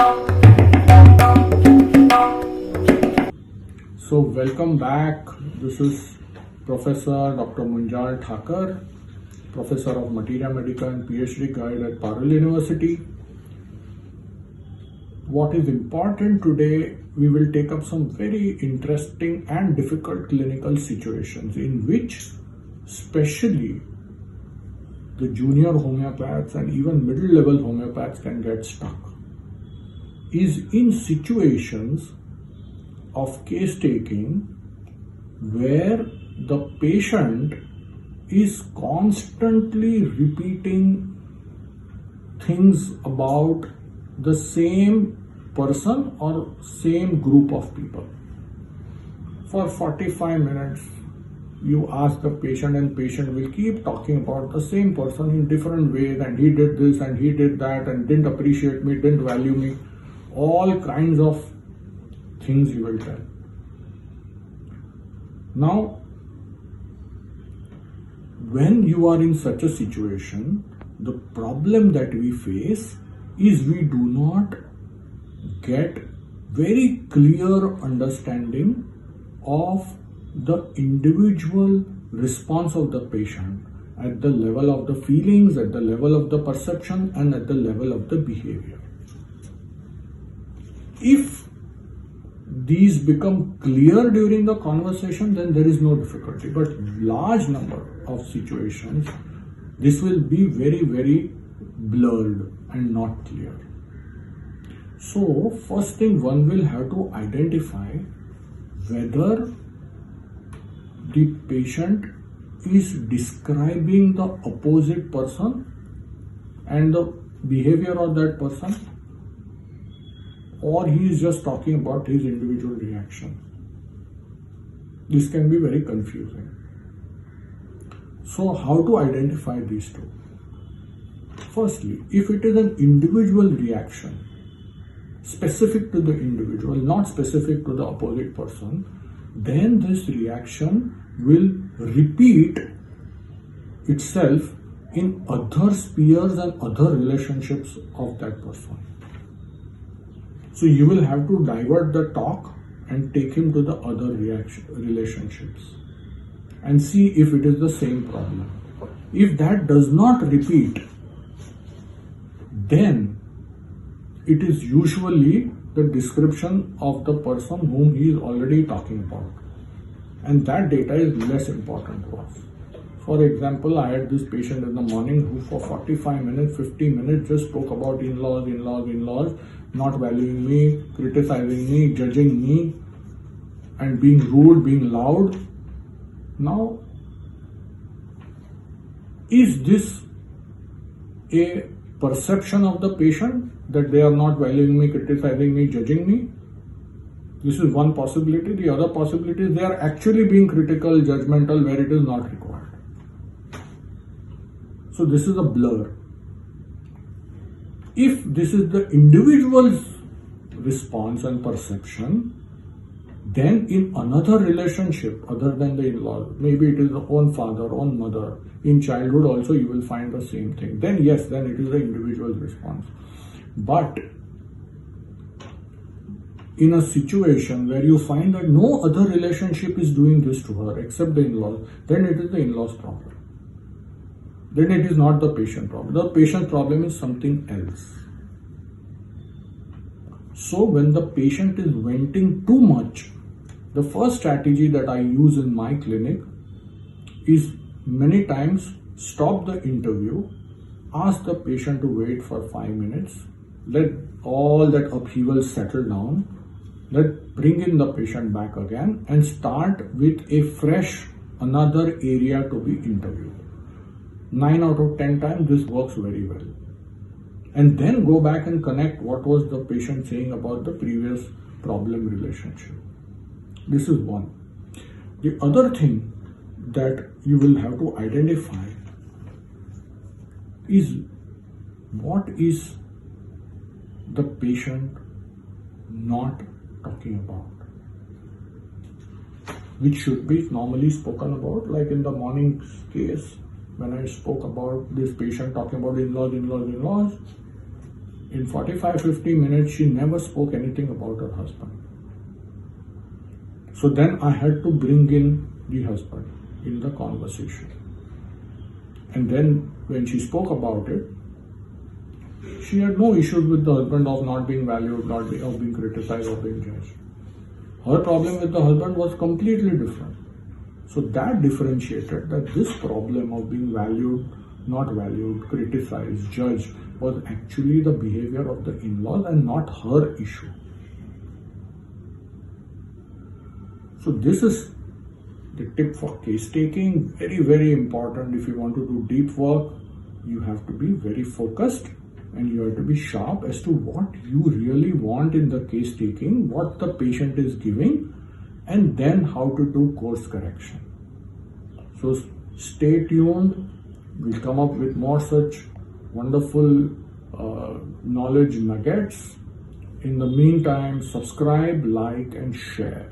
So welcome back. This is Professor Dr. Munjal Thakur, Professor of Materia Medica and PhD Guide at Parul University. What is important today, we will take up some very interesting and difficult clinical situations in which especially the junior homeopaths and even middle level homeopaths can get stuck. Is in situations of case taking where the patient is constantly repeating things about the same person or same group of people. For 45 minutes, you ask the patient and patient will keep talking about the same person in different ways, and he did this and he did that and didn't appreciate me, didn't value me, all kinds of things you will tell. Now, when you are in such a situation, the problem that we face is we do not get very clear understanding of the individual response of the patient at the level of the feelings, at the level of the perception, and at the level of the behavior. If these become clear during the conversation, then there is no difficulty. But large number of situations, this will be very, very blurred and not clear. So first thing, one will have to identify whether the patient is describing the opposite person and the behavior of that person, or he is just talking about his individual reaction. This can be very confusing. So how to identify these two? Firstly, if it is an individual reaction, specific to the individual, not specific to the opposite person, then this reaction will repeat itself in other spheres and other relationships of that person. So you will have to divert the talk and take him to the other relationships and see if it is the same problem. If that does not repeat, then it is usually the description of the person whom he is already talking about. And that data is less important to us. For example, I had this patient in the morning who for 45 minutes, 50 minutes just spoke about in-laws, not valuing me, criticizing me, judging me, and being rude, being loud. Now, is this a perception of the patient that they are not valuing me, criticizing me, judging me? This is one possibility. The other possibility is they are actually being critical, judgmental where it is not required. So this is a blur. If this is the individual's response and perception, then in another relationship other than the in-law, maybe it is the own father, own mother, in childhood also you will find the same thing. Then yes, then it is the individual's response. But in a situation where you find that no other relationship is doing this to her except the in-laws, then it is the in-laws problem. Then it is not the patient problem. The patient problem is something else. So when the patient is venting too much, the first strategy that I use in my clinic is many times stop the interview, ask the patient to wait for 5 minutes, let all that upheaval settle down, bring in the patient back again and start with a fresh another area to be interviewed. 9 out of 10 times this works very well. And then go back and connect what was the patient saying about the previous problem relationship. This is one. The other thing that you will have to identify is what is the patient not talking about, which should be normally spoken about. Like in the morning case, when I spoke about this patient talking about in-laws, In 45-50 minutes, she never spoke anything about her husband. So then I had to bring in the husband in the conversation. And then when she spoke about it, she had no issues with the husband of not being valued, of being criticized, or being judged. Her problem with the husband was completely different. So that differentiated that this problem of being valued, not valued, criticized, judged was actually the behavior of the in-laws and not her issue. So this is the tip for case taking. Very, very important. If you want to do deep work, you have to be very focused and you have to be sharp as to what you really want in the case taking, what the patient is giving, and then how to do course correction. So stay tuned. We'll come up with more such wonderful knowledge nuggets. In the meantime, subscribe, like, and share.